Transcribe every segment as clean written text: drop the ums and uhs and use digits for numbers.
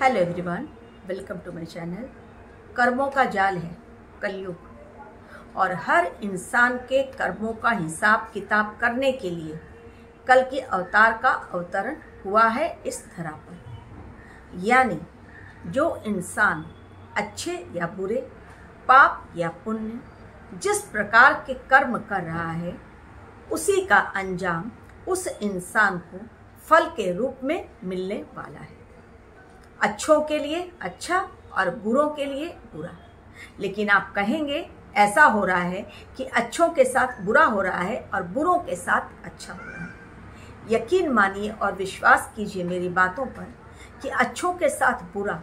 Hello everyone, welcome to my channel. कर्मों का जाल है कलयुग और हर इंसान के कर्मों का हिसाब किताब करने के लिए कल के अवतार का अवतरण हुआ है इस धरा पर। यानी जो इंसान अच्छे या बुरे, पाप या पुण्य, जिस प्रकार के कर्म कर रहा है उसी का अंजाम उस इंसान को फल के रूप में मिलने वाला है। अच्छों के लिए अच्छा और बुरों के लिए बुरा। लेकिन आप कहेंगे ऐसा हो रहा है कि अच्छों के साथ बुरा हो रहा है और बुरों के साथ अच्छा हो रहा है। यकीन मानिए और विश्वास कीजिए मेरी बातों पर कि अच्छों के साथ बुरा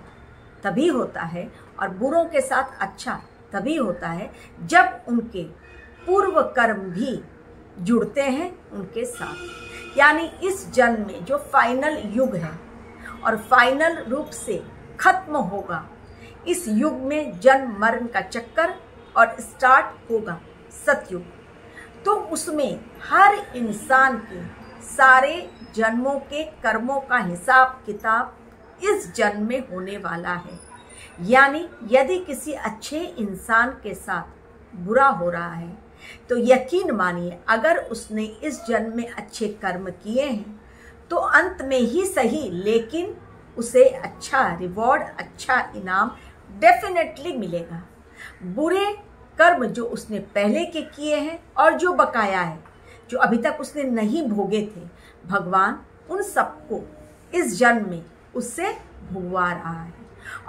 तभी होता है और बुरों के साथ अच्छा तभी होता है जब उनके पूर्व कर्म भी जुड़ते हैं उनके साथ। यानी इस जन्म में जो फाइनल युग है और फाइनल रूप से खत्म होगा, इस युग में जन्म मरण का चक्कर और स्टार्ट होगा सतयुग। तो उसमें हर इंसान के सारे जन्मों के कर्मों का हिसाब किताब इस जन्म में होने वाला है। यानी यदि किसी अच्छे इंसान के साथ बुरा हो रहा है तो यकीन मानिए अगर उसने इस जन्म में अच्छे कर्म किए हैं तो अंत में ही सही लेकिन उसे अच्छा रिवॉर्ड, अच्छा इनाम डेफिनेटली मिलेगा। बुरे कर्म जो उसने पहले के किए हैं और जो बकाया है, जो अभी तक उसने नहीं भोगे थे, भगवान उन सबको इस जन्म में उससे भुगवा रहा है।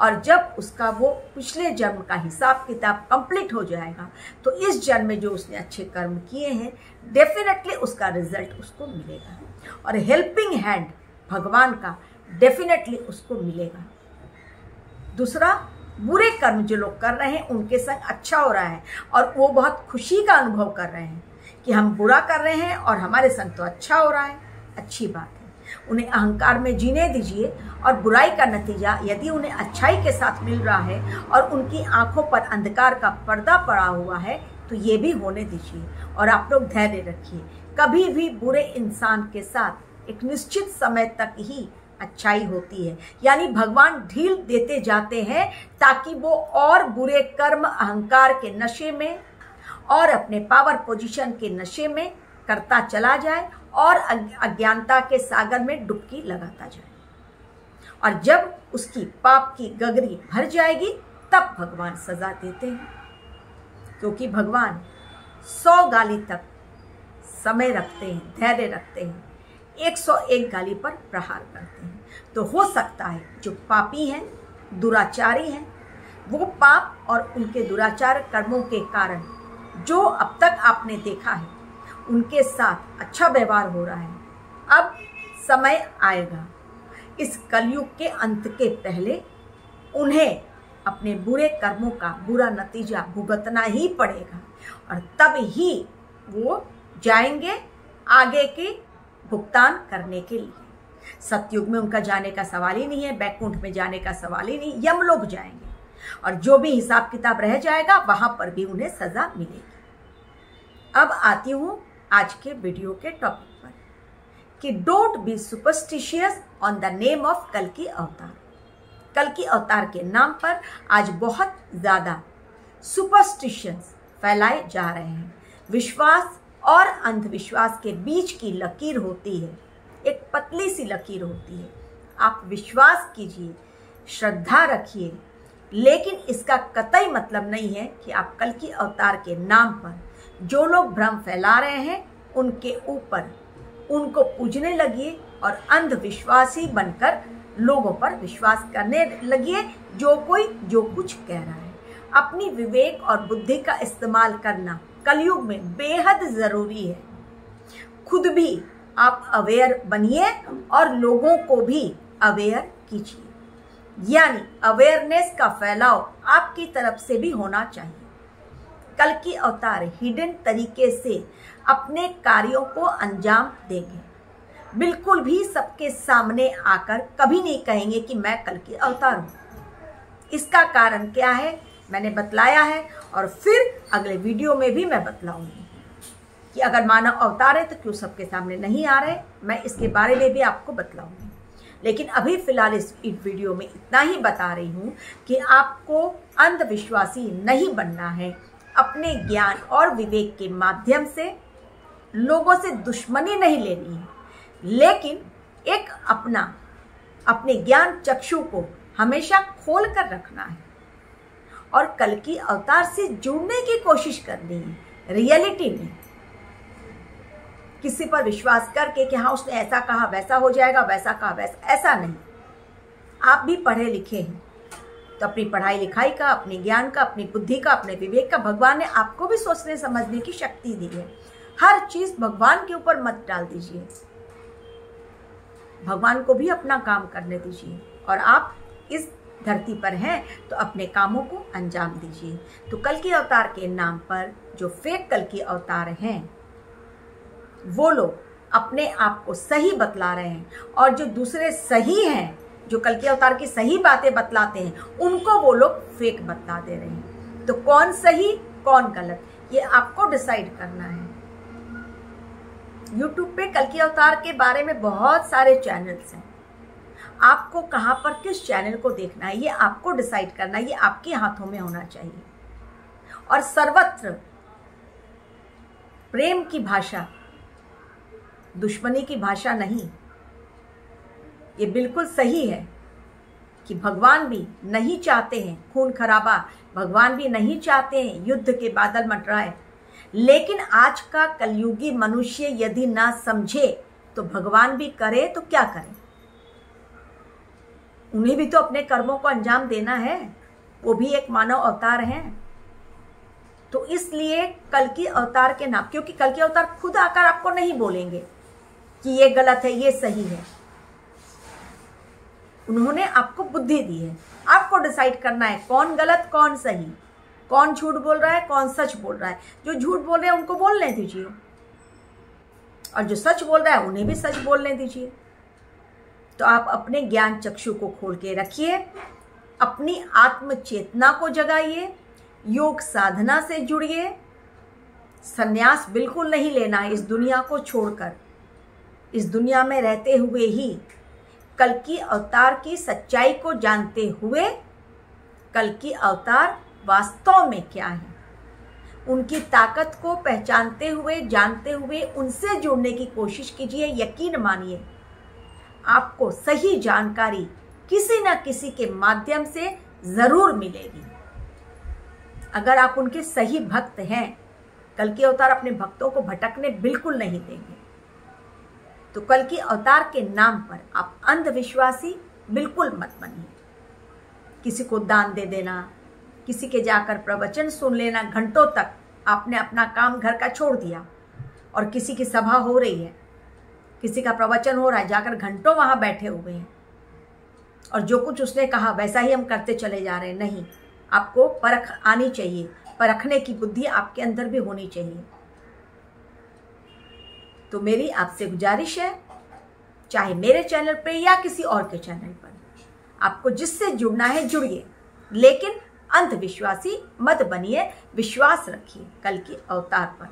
और जब उसका वो पिछले जन्म का हिसाब किताब कंप्लीट हो जाएगा तो इस जन्म में जो उसने अच्छे कर्म किए हैं डेफिनेटली उसका रिजल्ट उसको मिलेगा और हेल्पिंग हैंड भगवान का डेफिनेटली उसको मिलेगा। दूसरा, बुरे कर्म जो लोग कर रहे हैं उनके संग अच्छा हो रहा है और वो बहुत खुशी का अनुभव कर रहे हैं कि हम बुरा कर रहे हैं और हमारे संग तो अच्छा हो रहा है। अच्छी बात है, उन्हें अहंकार में जीने दीजिए और बुराई का नतीजा यदि उन्हें अच्छाई के साथ मिल रहा है और उनकी आंखों पर अंधकार का पर्दा पड़ा हुआ है तो ये भी होने दीजिए। और आप लोग धैर्य रखिए, कभी भी बुरे इंसान के साथ एक निश्चित समय तक ही अच्छाई होती है। यानी भगवान ढील देते जाते हैं ताकि वो और बुरे कर्म अहंकार के नशे में और अपने पावर पोजीशन के नशे में करता चला जाए और अज्ञानता के सागर में डुबकी लगाता जाए। और जब उसकी पाप की गगरी भर जाएगी तब भगवान सजा देते हैं, क्योंकि भगवान 100 गाली तक समय रखते हैं, धैर्य रखते हैं, 101 गाली पर प्रहार करते हैं। तो हो सकता है जो पापी हैं, दुराचारी हैं, वो पाप और उनके दुराचार कर्मों के कारण जो अब तक आपने देखा है उनके साथ अच्छा व्यवहार हो रहा है। अब समय आएगा इस कलयुग के अंत के पहले उन्हें अपने बुरे कर्मों का बुरा नतीजा भुगतना ही पड़ेगा और तब ही वो जाएंगे आगे के भुगतान करने के लिए। सतयुग में उनका जाने का सवाल ही नहीं है, बैकुंठ में जाने का सवाल ही नहीं, यमलोक जाएंगे और जो भी हिसाब किताब रह जाएगा वहां पर भी उन्हें सजा मिलेगी। अब आती हूं आज के वीडियो के टॉपिक पर कि don't be superstitious on the name of कल की अवतार। कल की अवतार के नाम पर आज बहुत ज्यादा सुपरस्टिशंस फैलाए जा रहे हैं। विश्वास और अंधविश्वास के बीच की लकीर होती है, एक पतली सी लकीर होती है। आप विश्वास कीजिए, श्रद्धा रखिए, लेकिन इसका कतई मतलब नहीं है कि आप कल की अवतार के नाम पर जो लोग भ्रम फैला रहे हैं उनके ऊपर उनको पूजने लगिए और अंधविश्वासी बनकर लोगों पर विश्वास करने लगिए जो कोई जो कुछ कह रहा है। अपनी विवेक और बुद्धि का इस्तेमाल करना कलयुग में बेहद जरूरी है। खुद भी आप अवेयर बनिए और लोगों को भी अवेयर कीजिए। यानी अवेयरनेस का फैलाव आपकी तरफ से भी होना चाहिए। कल की अवतार हिडन तरीके से अपने कार्यों को अंजाम देंगे। बिल्कुल भी सबके सामने आकर कभी नहीं कहेंगे कि मैं कल की अवतार हूं। इसका कारण क्या है मैंने बतलाया है और फिर अगले वीडियो में भी मैं बतलाऊंगी कि अगर मानव अवतार है तो क्यों सबके सामने नहीं आ रहे, मैं इसके बारे में भी आपको बतलाऊंगी। लेकिन अभी फिलहाल इस वीडियो में इतना ही बता रही हूँ कि आपको अंधविश्वासी नहीं बनना है। अपने ज्ञान और विवेक के माध्यम से लोगों से दुश्मनी नहीं लेनी है, लेकिन एक अपने ज्ञान चक्षु को हमेशा खोल कर रखना है और कल की अवतार से जुड़ने की कोशिश करनी है। रियलिटी में किसी पर विश्वास करके कि हाँ उसने ऐसा कहा वैसा हो जाएगा, वैसा कहा वैसा, ऐसा नहीं। आप भी पढ़े लिखे हैं तो अपनी पढ़ाई लिखाई का, अपने ज्ञान का, अपनी बुद्धि का, अपने विवेक का, भगवान ने आपको भी सोचने समझने की शक्ति दी है। हर चीज भगवान के ऊपर मत डाल दीजिए, भगवान को भी अपना काम करने दीजिए और आप इस धरती पर हैं तो अपने कामों को अंजाम दीजिए। तो कल की अवतार के नाम पर जो फेक कल की अवतार हैं वो लोग अपने आप को सही बतला रहे हैं और जो दूसरे सही हैं, जो कल के अवतार की सही बातें बतलाते हैं, उनको वो लोग फेक बतला दे रहे हैं। तो कौन सही कौन गलत ये आपको डिसाइड करना है। YouTube पे कल की अवतार के बारे में बहुत सारे चैनल्स हैं, आपको कहां पर किस चैनल को देखना है ये आपको डिसाइड करना है, ये आपके हाथों में होना चाहिए। और सर्वत्र प्रेम की भाषा, दुश्मनी की भाषा नहीं। ये बिल्कुल सही है कि भगवान भी नहीं चाहते हैं खून खराबा, भगवान भी नहीं चाहते हैं युद्ध के बादल मंडराए, लेकिन आज का कलयुगी मनुष्य यदि ना समझे तो भगवान भी करे तो क्या करे। उन्हें भी तो अपने कर्मों को अंजाम देना है, वो भी एक मानव अवतार हैं। तो इसलिए कल की अवतार के नाम, क्योंकि कल की अवतार खुद आकर आपको नहीं बोलेंगे कि ये गलत है ये सही है, उन्होंने आपको बुद्धि दी है। आपको डिसाइड करना है कौन गलत कौन सही, कौन झूठ बोल रहा है कौन सच बोल रहा है। जो झूठ बोल रहे हैं उनको बोलने दीजिए और जो सच बोल रहा है उन्हें भी सच बोलने दीजिए। तो आप अपने ज्ञान चक्षु को खोल के रखिए, अपनी आत्म चेतना को जगाइए, योग साधना से जुड़िए। संन्यास बिल्कुल नहीं लेना है इस दुनिया को छोड़कर। इस दुनिया में रहते हुए ही कल की अवतार की सच्चाई को जानते हुए कल की अवतार वास्तव में क्या है उनकी ताकत को पहचानते हुए जानते हुए उनसे जुड़ने की कोशिश कीजिए। यकीन मानिए आपको सही जानकारी किसी न किसी के माध्यम से जरूर मिलेगी। अगर आप उनके सही भक्त हैं, कल की अवतार अपने भक्तों को भटकने बिल्कुल नहीं देंगे। तो कल की अवतार के नाम पर आप अंधविश्वासी बिल्कुल मत बनिए। किसी को दान दे देना, किसी के जाकर प्रवचन सुन लेना, घंटों तक आपने अपना काम घर का छोड़ दिया और किसी की सभा हो रही है, किसी का प्रवचन हो रहा है, जाकर घंटों वहां बैठे हुए हैं और जो कुछ उसने कहा वैसा ही हम करते चले जा रहे हैं। नहीं, आपको परख आनी चाहिए, परखने की बुद्धि आपके अंदर भी होनी चाहिए। तो मेरी आपसे गुजारिश है, चाहे मेरे चैनल पे या किसी और के चैनल पर, आपको जिससे जुड़ना है जुड़िए, लेकिन अंधविश्वासी मत बनिए। विश्वास रखिए कल की अवतार पर।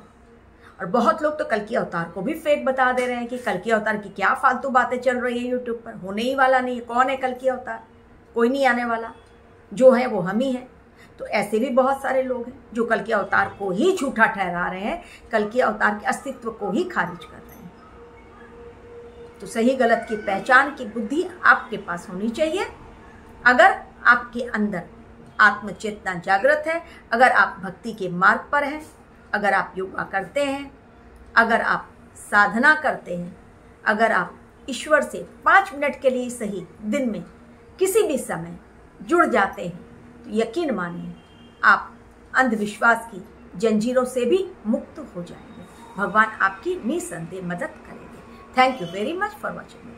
और बहुत लोग तो कल की अवतार को भी फेक बता दे रहे हैं कि कल की अवतार की क्या फालतू बातें चल रही है यूट्यूब पर, होने ही वाला नहीं है। कौन है कल की अवतार? कोई नहीं आने वाला, जो है वो हम ही हैं। तो ऐसे भी बहुत सारे लोग हैं जो कल के अवतार को ही झूठा ठहरा रहे हैं, कल के अवतार के अस्तित्व को ही खारिज कर रहे हैं। तो सही गलत की पहचान की बुद्धि आपके पास होनी चाहिए। अगर आपके अंदर आत्मचेतना जागृत है, अगर आप भक्ति के मार्ग पर हैं, अगर आप योगा करते हैं, अगर आप साधना करते हैं, अगर आप ईश्वर से 5 मिनट के लिए सही दिन में किसी भी समय जुड़ जाते हैं, तो यकीन मानिए आप अंधविश्वास की जंजीरों से भी मुक्त हो जाएंगे। भगवान आपकी निसंदेह मदद करेंगे। Thank you very much for watching.